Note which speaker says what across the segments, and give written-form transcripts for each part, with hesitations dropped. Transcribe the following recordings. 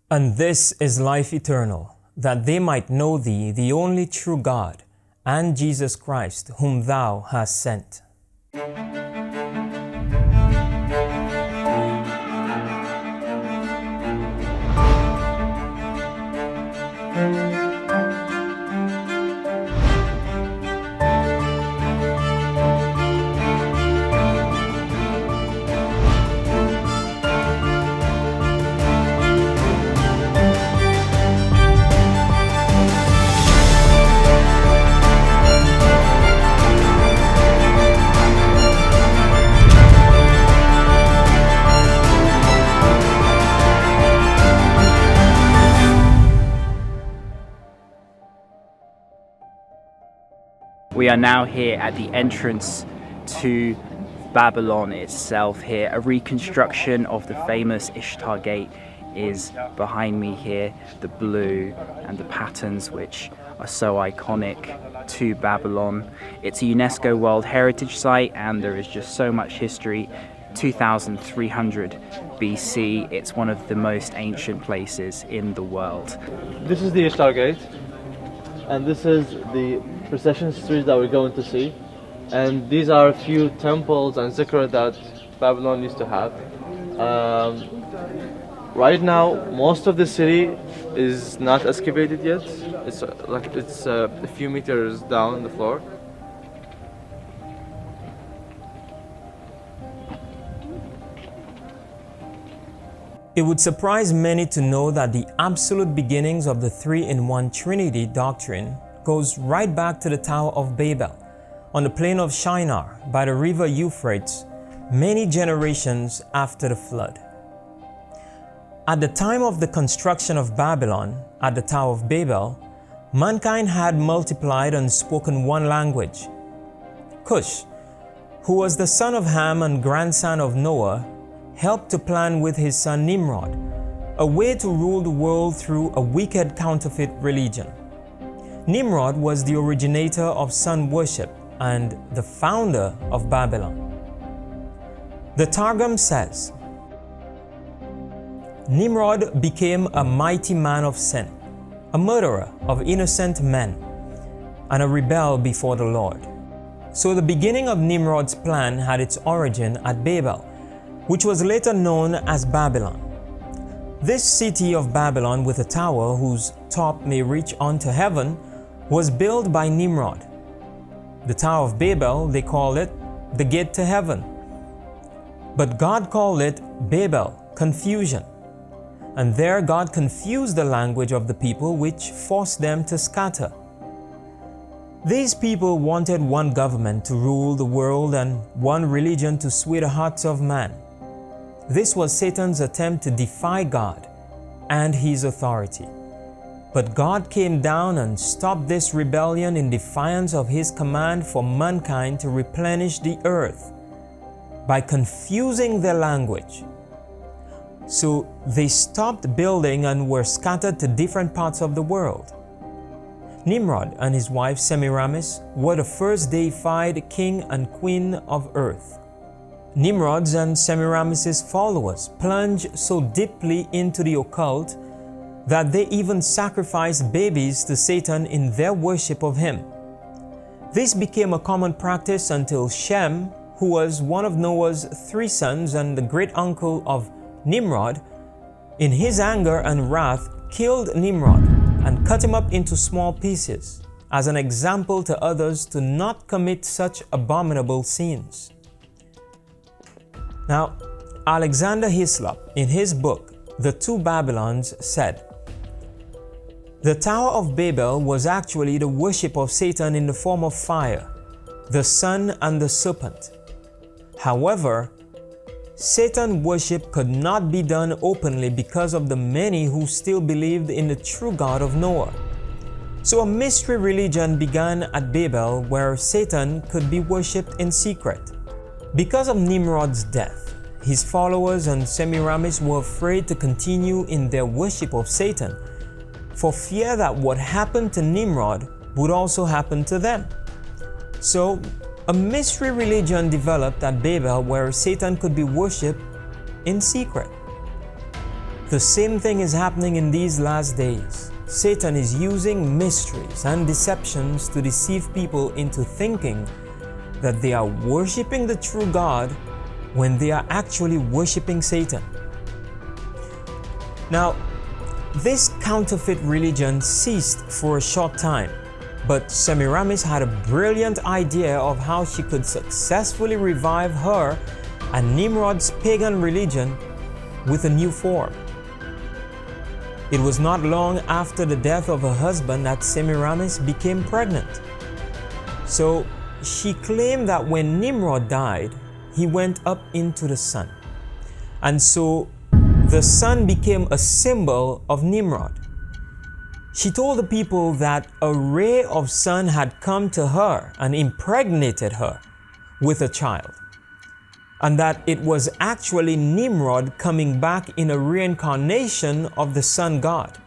Speaker 1: And this is life eternal, that they might know thee, the only true God, and Jesus Christ, whom thou hast sent.
Speaker 2: We are now here at the entrance to Babylon itself here. A reconstruction of the famous Ishtar Gate is behind me here. The blue and the patterns which are so iconic to Babylon. It's a UNESCO World Heritage Site and there is just so much history. 2300 BC, it's one of the most ancient places in the world.
Speaker 3: This is the Ishtar Gate, and this is the procession street that we're going to see. And these are a few temples and zikr that Babylon used to have. Right now, most of the city is not excavated yet. It's a few meters down the floor.
Speaker 1: It would surprise many to know that the absolute beginnings of the three-in-one Trinity Doctrine goes right back to the Tower of Babel, on the plain of Shinar by the river Euphrates, many generations after the flood. At the time of the construction of Babylon at the Tower of Babel, mankind had multiplied and spoken one language. Cush, who was the son of Ham and grandson of Noah, helped to plan with his son Nimrod a way to rule the world through a wicked counterfeit religion. Nimrod was the originator of sun worship and the founder of Babylon. The Targum says, Nimrod became a mighty man of sin, a murderer of innocent men, and a rebel before the Lord. So the beginning of Nimrod's plan had its origin at Babel, which was later known as Babylon. This city of Babylon with a tower whose top may reach onto heaven was built by Nimrod. The Tower of Babel, they call it the gate to heaven. But God called it Babel, confusion. And there God confused the language of the people, which forced them to scatter. These people wanted one government to rule the world and one religion to sway the hearts of man. This was Satan's attempt to defy God and his authority. But God came down and stopped this rebellion in defiance of his command for mankind to replenish the earth by confusing their language. So they stopped building and were scattered to different parts of the world. Nimrod and his wife Semiramis were the first deified king and queen of earth. Nimrod's and Semiramis' followers plunged so deeply into the occult that they even sacrificed babies to Satan in their worship of him. This became a common practice until Shem, who was one of Noah's 3 sons and the great uncle of Nimrod, in his anger and wrath killed Nimrod and cut him up into small pieces as an example to others to not commit such abominable sins. Now, Alexander Hislop, in his book, The Two Babylons, said, the Tower of Babel was actually the worship of Satan in the form of fire, the sun and the serpent. However, Satan worship could not be done openly because of the many who still believed in the true God of Noah. So a mystery religion began at Babel where Satan could be worshipped in secret. Because of Nimrod's death, his followers and Semiramis were afraid to continue in their worship of Satan, for fear that what happened to Nimrod would also happen to them. So, a mystery religion developed at Babel where Satan could be worshipped in secret. The same thing is happening in these last days. Satan is using mysteries and deceptions to deceive people into thinking that they are worshiping the true God when they are actually worshiping Satan. Now, this counterfeit religion ceased for a short time, but Semiramis had a brilliant idea of how she could successfully revive her and Nimrod's pagan religion with a new form. It was not long after the death of her husband that Semiramis became pregnant. So she claimed that when Nimrod died, he went up into the sun. And so the sun became a symbol of Nimrod. She told the people that a ray of sun had come to her and impregnated her with a child, and that it was actually Nimrod coming back in a reincarnation of the sun god.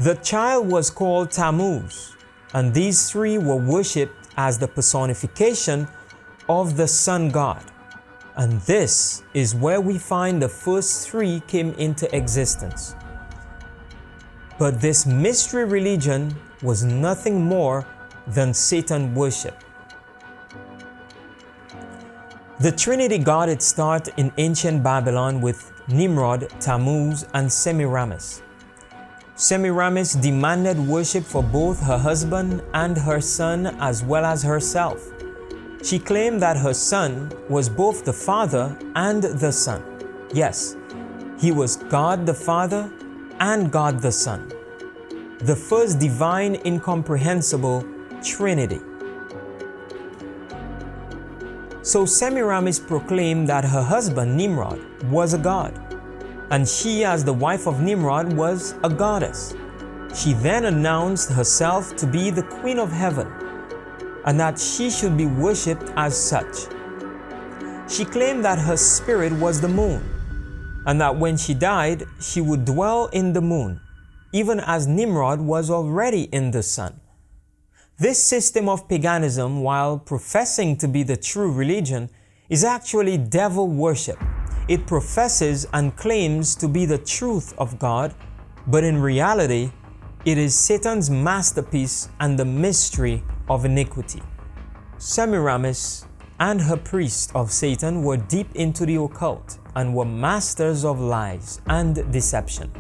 Speaker 1: The child was called Tammuz, and these three were worshipped as the personification of the sun god. And this is where we find the first three came into existence. But this mystery religion was nothing more than Satan worship. The Trinity got its start in ancient Babylon with Nimrod, Tammuz, and Semiramis. Semiramis demanded worship for both her husband and her son as well as herself. She claimed that her son was both the Father and the Son. Yes, he was God the Father and God the Son, the first divine incomprehensible Trinity. So Semiramis proclaimed that her husband Nimrod was a god, and she, as the wife of Nimrod, was a goddess. She then announced herself to be the Queen of Heaven, and that she should be worshipped as such. She claimed that her spirit was the moon, and that when she died, she would dwell in the moon, even as Nimrod was already in the sun. This system of paganism, while professing to be the true religion, is actually devil worship. It professes and claims to be the truth of God, but in reality, it is Satan's masterpiece and the mystery of iniquity. Semiramis and her priest of Satan were deep into the occult and were masters of lies and deception.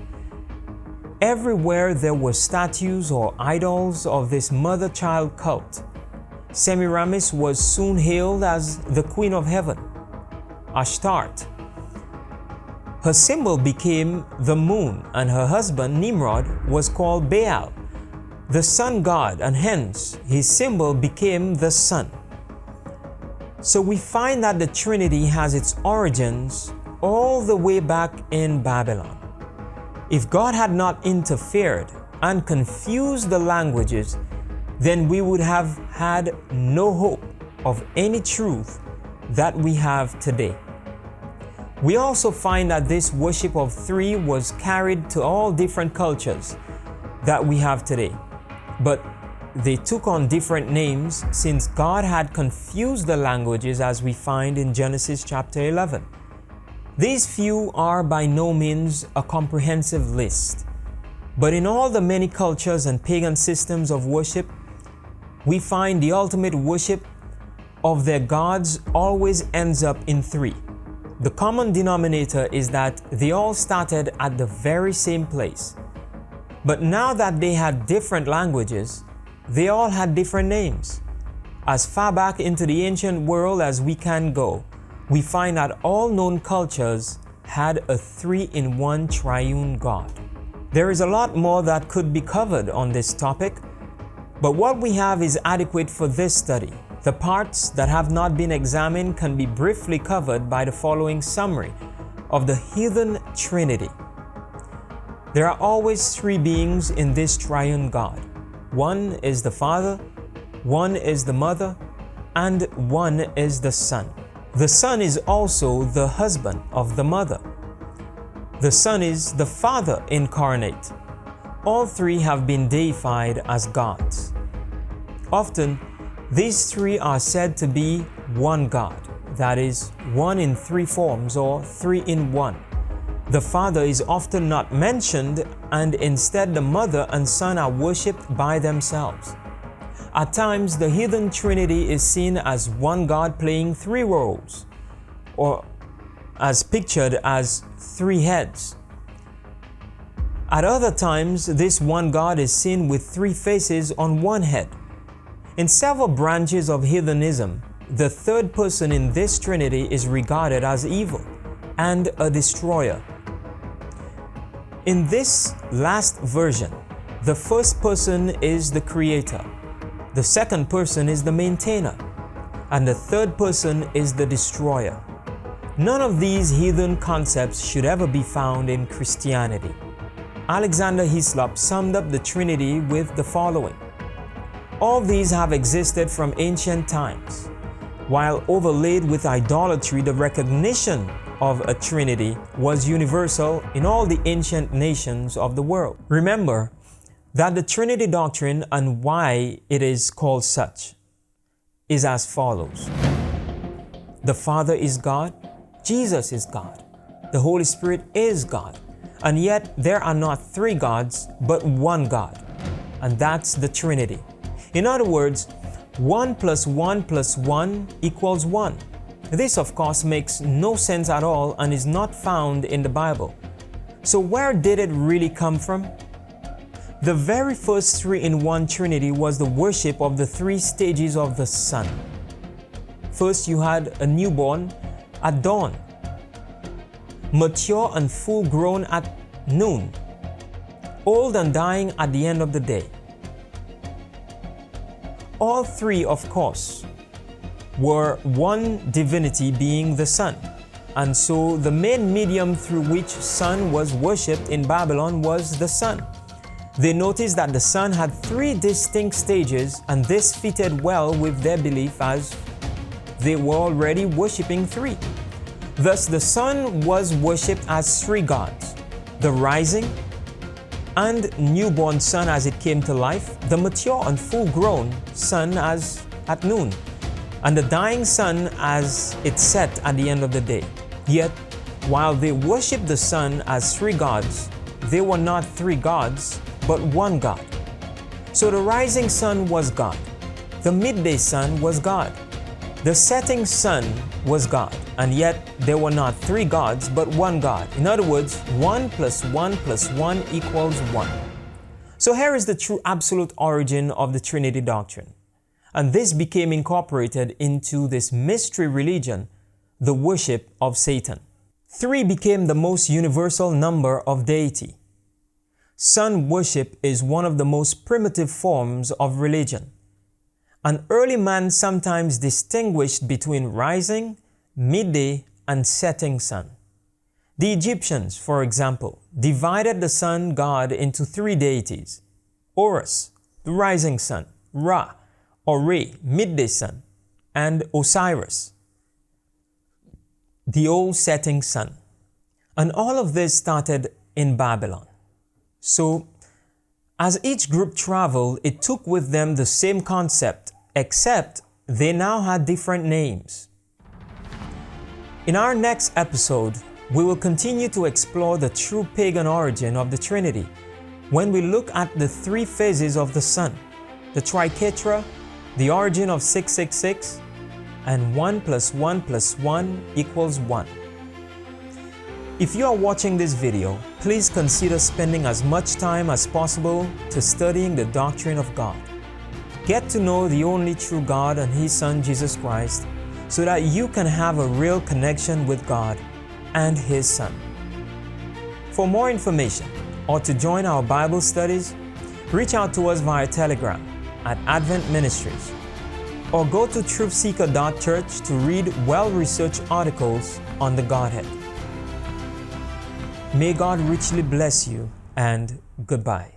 Speaker 1: Everywhere there were statues or idols of this mother-child cult, Semiramis was soon hailed as the Queen of Heaven, Ashtart. Her symbol became the moon, and her husband Nimrod was called Baal, the sun god, and hence his symbol became the sun. So we find that the Trinity has its origins all the way back in Babylon. If God had not interfered and confused the languages, then we would have had no hope of any truth that we have today. We also find that this worship of three was carried to all different cultures that we have today. But they took on different names since God had confused the languages, as we find in Genesis chapter 11. These few are by no means a comprehensive list, but in all the many cultures and pagan systems of worship, we find the ultimate worship of their gods always ends up in three. The common denominator is that they all started at the very same place. But now that they had different languages, they all had different names. As far back into the ancient world as we can go, we find that all known cultures had a three-in-one triune God. There is a lot more that could be covered on this topic, but what we have is adequate for this study. The parts that have not been examined can be briefly covered by the following summary of the heathen Trinity. There are always three beings in this triune God. One is the Father, one is the Mother, and one is the Son. The Son is also the husband of the Mother. The Son is the Father incarnate. All three have been deified as gods. Often, these three are said to be one God, that is, one in three forms or three in one. The Father is often not mentioned, and instead the Mother and Son are worshipped by themselves. At times, the heathen Trinity is seen as one God playing three roles, or as pictured as three heads. At other times, this one God is seen with three faces on one head. In several branches of heathenism, the third person in this Trinity is regarded as evil and a destroyer. In this last version, the first person is the creator, the second person is the maintainer, and the third person is the destroyer. None of these heathen concepts should ever be found in Christianity. Alexander Hislop summed up the Trinity with the following: all these have existed from ancient times. While overlaid with idolatry, the recognition of a Trinity was universal in all the ancient nations of the world. Remember that the Trinity Doctrine and why it is called such is as follows. The Father is God, Jesus is God, the Holy Spirit is God, and yet there are not three gods, but one God, and that's the Trinity. In other words, 1 + 1 + 1 = 1. This, of course, makes no sense at all and is not found in the Bible. So where did it really come from? The very first three-in-one Trinity was the worship of the three stages of the sun. First, you had a newborn at dawn, mature and full-grown at noon, old and dying at the end of the day. All three, of course, were one divinity, being the sun. And so the main medium through which sun was worshipped in Babylon was the sun. They noticed that the sun had three distinct stages, and this fitted well with their belief as they were already worshipping three. Thus the sun was worshipped as three gods: the rising and newborn sun as it came to life, the mature and full-grown sun as at noon, and the dying sun as it set at the end of the day. Yet, while they worshipped the sun as three gods, they were not three gods, but one God. So the rising sun was God, the midday sun was God, the setting sun was God, and yet there were not three gods, but one God. In other words, 1 + 1 + 1 = 1. So here is the true absolute origin of the Trinity Doctrine. And this became incorporated into this mystery religion, the worship of Satan. 3 became the most universal number of deity. Sun worship is one of the most primitive forms of religion. An early man sometimes distinguished between rising, midday, and setting sun. The Egyptians, for example, divided the sun god into 3 deities: Horus, the rising sun; Ra, or Re, midday sun; and Osiris, the old setting sun. And all of this started in Babylon. So, as each group traveled, it took with them the same concept, except they now had different names. In our next episode, we will continue to explore the true pagan origin of the Trinity when we look at the 3 phases of the sun, the triquetra, the origin of 666, and 1 + 1 + 1 = 1. If you are watching this video, please consider spending as much time as possible to studying the doctrine of God. Get to know the only true God and His Son Jesus Christ so that you can have a real connection with God and His Son. For more information or to join our Bible studies, reach out to us via Telegram at Advent Ministries, or go to truthseeker.church to read well-researched articles on the Godhead. May God richly bless you, and goodbye.